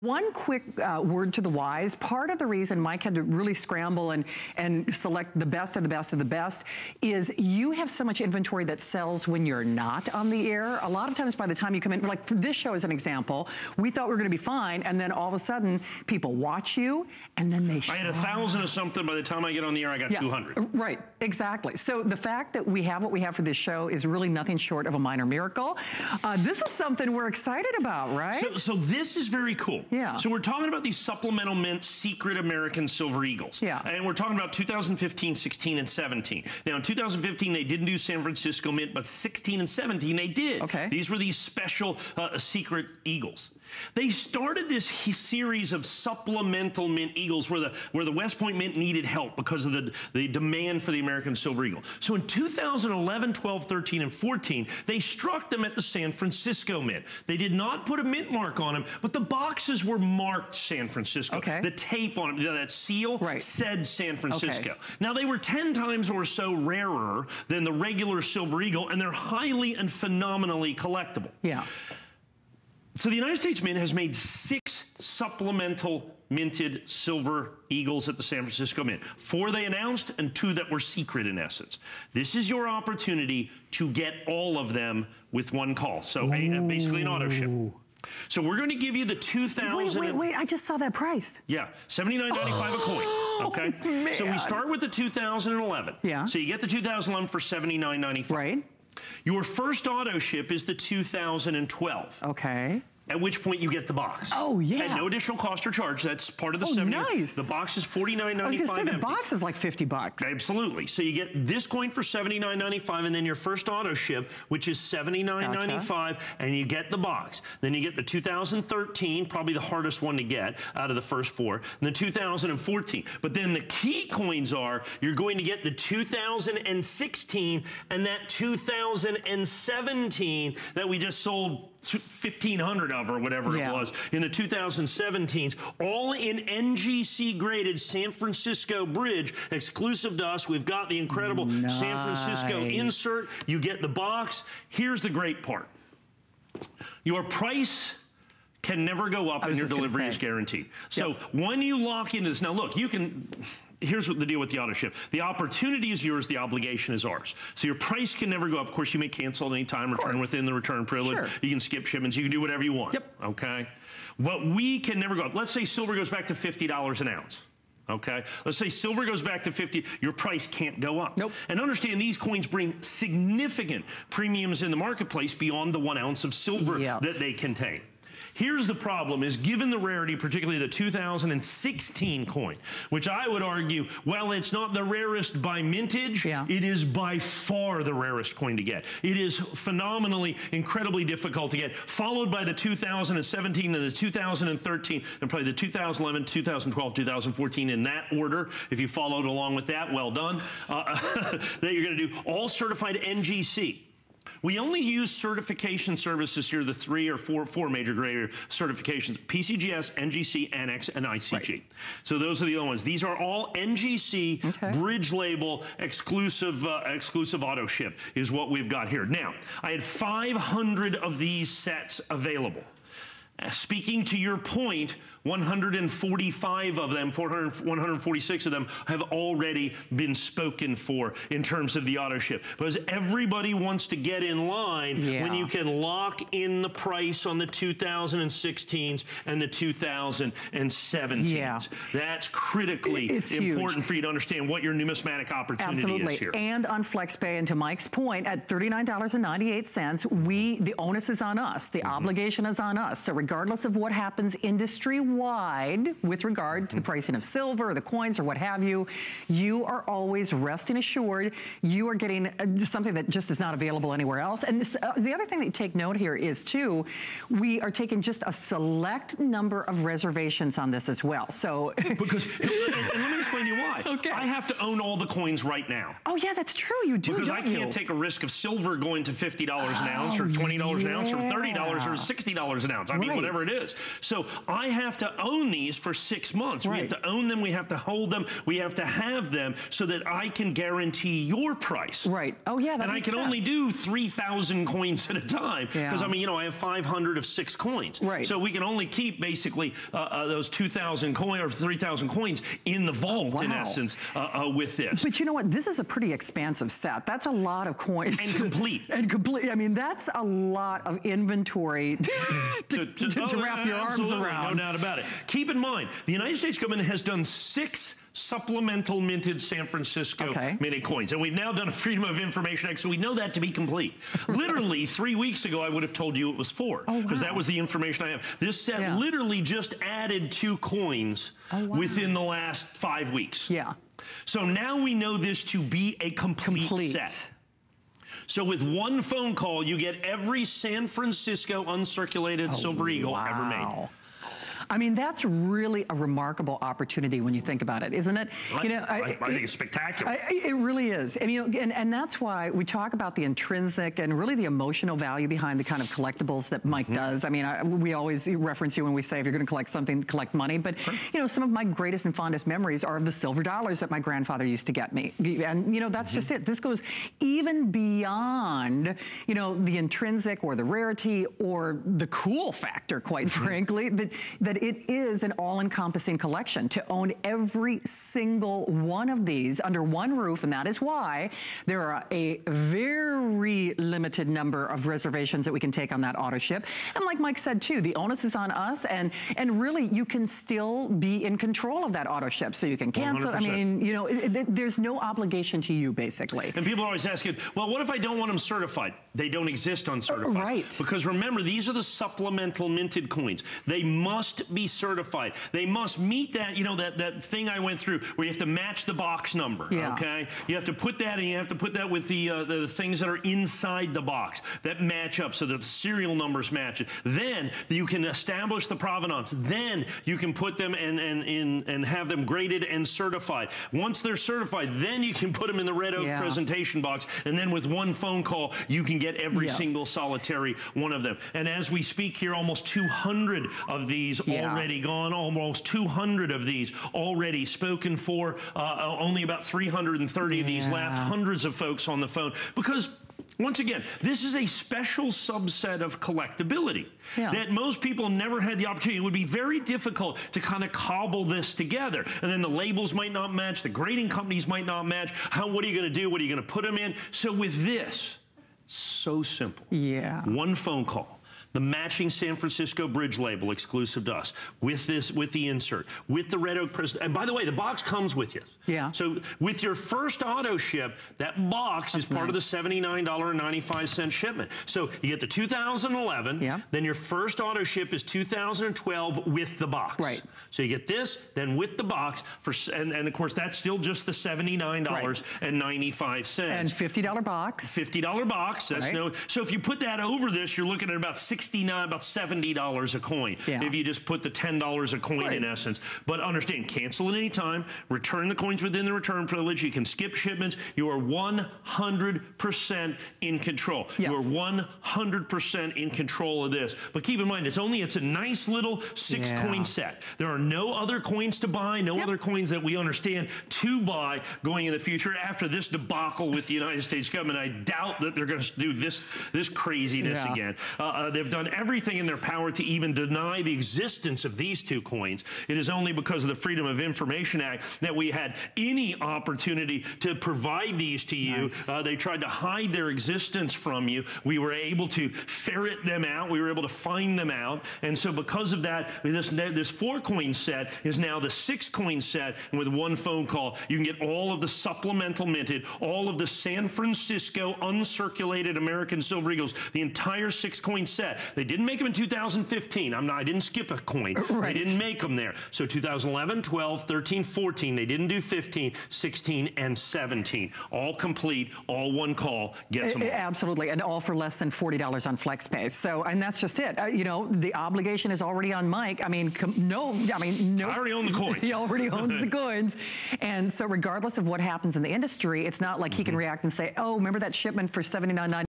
One quick word to the wise. Part of the reason Mike had to really scramble and select the best of the best of the best is you have so much inventory that sells when you're not on the air. A lot of times by the time you come in, like for this show as an example, we thought we were gonna be fine, and then all of a sudden people watch you and then they I had 1,000 or something. By the time I get on the air, I got 200. Right, exactly. So the fact that we have what we have for this show is really nothing short of a minor miracle. This is something we're excited about, right? So this is very cool. Yeah. So we're talking about these supplemental mint secret American silver eagles. Yeah. And we're talking about 2015, 16, and 17. Now in 2015, they didn't do San Francisco mint, but 16 and 17, they did. Okay. These were these special secret eagles. They started this series of supplemental mint eagles where the West Point Mint needed help because of the demand for the American silver eagle. So in 2011, 12, 13, and 14, they struck them at the San Francisco Mint. They did not put a mint mark on them, but the boxes were marked San Francisco. Okay. The tape on them, that seal said San Francisco. Okay. Now they were 10 times or so rarer than the regular silver eagle, and they're highly and phenomenally collectible. Yeah. So the United States Mint has made 6 supplemental minted silver eagles at the San Francisco Mint. 4 they announced and 2 that were secret in essence. This is your opportunity to get all of them with one call. So basically an auto ship. So we're going to give you the 2,000. Wait, I just saw that price. Yeah, $79.95 a coin. Okay. Man. So we start with the 2011. Yeah. So you get the 2011 for $79.95. Right. Your first auto ship is the 2012. Okay. At which point you get the box. Oh, yeah. At no additional cost or charge. That's part of the $70. Nice. The box is $49.95. I was gonna say the box is like $50. Absolutely. So you get this coin for $79.95, and then your first auto ship, which is $79.95, and you get the box. Then you get the 2013, probably the hardest one to get out of the first 4, and the 2014. But then the key coins are you're going to get the 2016 and that 2017 that we just sold 1,500 of or whatever it was in the 2017s, all in NGC graded San Francisco bridge, exclusive to us. We've got the incredible San Francisco insert. You get the box. Here's the great part. Your price can never go up and your delivery is guaranteed. So when you lock into this, now look, you can, here's what the deal with the auto ship. The opportunity is yours, the obligation is ours. So your price can never go up. Of course, you may cancel at any time, return within the return privilege. Sure. You can skip shipments, you can do whatever you want. Yep. Okay? What we can never go up, let's say silver goes back to $50 an ounce. Okay, let's say silver goes back to 50, your price can't go up. Nope. And understand these coins bring significant premiums in the marketplace beyond the 1 ounce of silver that they contain. Here's the problem is given the rarity, particularly the 2016 coin, which I would argue, well, it's not the rarest by mintage, it is by far the rarest coin to get. It is phenomenally, incredibly difficult to get, followed by the 2017 and the 2013, and probably the 2011, 2012, 2014 in that order. If you followed along with that, well done. That you're gonna do all certified NGC. We only use certification services here, the 3 or 4 major grade certifications, PCGS, NGC, Annex, and ICG. Right. So those are the other ones. These are all NGC, bridge label, exclusive auto ship is what we've got here. Now, I had 500 of these sets available. Speaking to your point, 145 of them, 146 of them have already been spoken for in terms of the auto ship. Because everybody wants to get in line when you can lock in the price on the 2016s and the 2017s. That's critically important for you to understand what your numismatic opportunity is here. And on FlexPay, and to Mike's point, at $39.98, the onus is on us. The obligation is on us. So regardless of what happens industry-wide with regard to the pricing of silver or the coins or what have you, you are always rest and assured you are getting something that just is not available anywhere else. And this, the other thing that you take note here is too, we are taking just a select number of reservations on this as well. So because and let me explain to you why. I have to own all the coins right now. Oh yeah, that's true. You do. Because I can't take a risk of silver going to $50 an ounce or $20 an ounce or $30 or $60 an ounce. I mean, whatever it is. So I have to own these for 6 months. We have to own them, we have to hold them, we have to have them so that I can guarantee your price. Right. Oh yeah, that and makes I can sense. only do 3,000 coins at a time because I mean, you know, I have 500 of 6 coins. Right. So we can only keep basically those 2,000 coins or 3,000 coins in the vault in essence with this. But you know what? This is a pretty expansive set. That's a lot of coins. And complete. And complete. I mean, that's a lot of inventory to wrap your arms around. No doubt about it. Keep in mind, the United States government has done 6 supplemental minted San Francisco minted coins. And we've now done a Freedom of Information Act, so we know that to be complete. Literally 3 weeks ago, I would have told you it was 4, because that was the information I have. This set literally just added 2 coins within the last 5 weeks. Yeah. So now we know this to be a complete set. So with one phone call, you get every San Francisco uncirculated Silver Eagle ever made. I mean, that's really a remarkable opportunity when you think about it, isn't it? You know, I think it's spectacular. It really is. I mean, and that's why we talk about the intrinsic and really the emotional value behind the kind of collectibles that Mike does. I mean, we always reference you when we say if you're going to collect something, collect money. But, you know, some of my greatest and fondest memories are of the silver dollars that my grandfather used to get me. And, you know, that's just it. This goes even beyond, you know, the intrinsic or the rarity or the cool factor, quite frankly, that it is an all-encompassing collection. To own every single one of these under one roof, and that is why there are a very limited number of reservations that we can take on that auto ship. And like Mike said too, the onus is on us, and really you can still be in control of that auto ship, so you can cancel. 100%. I mean, you know, there's no obligation to you, basically. And people are always asking, well, what if I don't want them certified? They don't exist uncertified. Right. Because remember, these are the supplemental minted coins. They must be certified. They must meet that, you know, that thing I went through where you have to match the box number, okay? You have to put that, and you have to put that with the things that are inside the box that match up so that the serial numbers match it. Then you can establish the provenance. Then you can put them and have them graded and certified. Once they're certified, then you can put them in the red oak presentation box, and then with one phone call, you can get every single solitary one of them. And as we speak here, almost 200 of these already gone, almost 200 of these already spoken for, only about 330 of these left, hundreds of folks on the phone, because once again, this is a special subset of collectability that most people never had the opportunity. It would be very difficult to kind of cobble this together. And then the labels might not match, the grading companies might not match. What are you going to do? What are you going to put them in? So with this, so simple. One phone call. The matching San Francisco bridge label exclusive to us, with the insert, with the red oak present. And by the way, the box comes with you. So with your first auto ship, that box is part of the $79.95 shipment. So you get the 2011, then your first auto ship is 2012 with the box. So you get this, then with the box, and of course that's still just the $79.95. And $50 box. $50 box. That's so if you put that over this, you're looking at about $70 a coin. If you just put the $10 a coin in essence. But understand, cancel at any time, return the coins within the return privilege, you can skip shipments, you are 100% in control. You are 100% in control of this. But keep in mind, it's a nice little 6-coin set. There are no other coins to buy, no other coins that we understand to buy going in the future. After this debacle with the United States government, I doubt that they're going to do this craziness again. They've done everything in their power to even deny the existence of these 2 coins. It is only because of the Freedom of Information Act that we had any opportunity to provide these to you. They tried to hide their existence from you. We were able to ferret them out. We were able to find them out. And so because of that, this 4-coin set is now the 6-coin set. And with one phone call, you can get all of the supplemental minted, all of the San Francisco uncirculated American Silver Eagles, the entire 6-coin set. They didn't make them in 2015. I didn't skip a coin. They didn't make them there. So 2011, 12, 13, 14. They didn't do 15, 16, and 17. All complete, all one call, gets them all. Absolutely, and all for less than $40 on FlexPay. So, and that's just it. You know, the obligation is already on Mike. I mean, no. I already own the coins. He already owns the coins. And so regardless of what happens in the industry, it's not like he can react and say, oh, remember that shipment for $79.90?